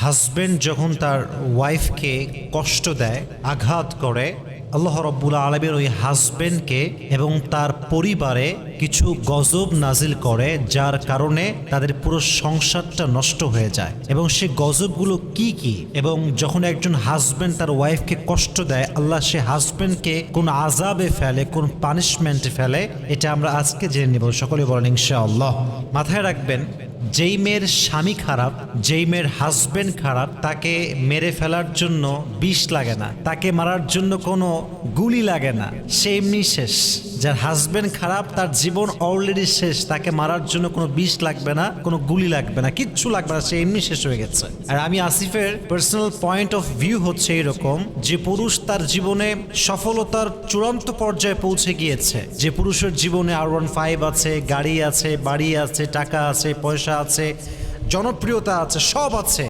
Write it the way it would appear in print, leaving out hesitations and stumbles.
Husband যখন তার ওয়াইফকে কষ্ট দেয়, আঘাত করে, আল্লাহ রাব্বুল আলামিন ওই হাজবেন্ডকে এবং তার পরিবারে কিছু গজব নাজিল করে, যার কারণে তাদের পুরো সংসারটা নষ্ট হয়ে যায়। এবং সে গজবগুলো কি কি, এবং যখন একজন হাজবেন্ড তার ওয়াইফকে কষ্ট দেয়, আল্লাহ সে হাজবেন্ডকে কোন আযাবে ফেলে, কোন পানিশমেন্টে ফেলে, এটা আমরা আজকে জেনে নেব। সকলে বলেন ইনশাআল্লাহ। মাথায় রাখবেন, যেই মেয়ের স্বামী খারাপ, যেই মেয়ের হাজবেন্ড খারাপ, তাকে মেরে ফেলার জন্য বিষ লাগে না, তাকে মারার জন্য কোনো গুলি লাগে না, সে এমনি শেষ। যার হাজবেন্ড খারাপ, তার জীবন অলরেডি শেষ, তাকে মারার জন্য কোনো বিষ লাগবে না, কোনো গুলি লাগবে না, কিচ্ছু লাগবে না, সে এমনি শেষ হয়ে গেছে। আর আমি আসিফের পার্সোনাল পয়েন্ট অফ ভিউ হচ্ছে এরকম, যে পুরুষ তার জীবনে সফলতার চূড়ান্ত পর্যায়ে পৌঁছে গিয়েছে, যে পুরুষের জীবনে R15 আছে, গাড়ি আছে, বাড়ি আছে, টাকা আছে, পয়সা আছে, জনপ্রিয়তা আছে, সব আছে,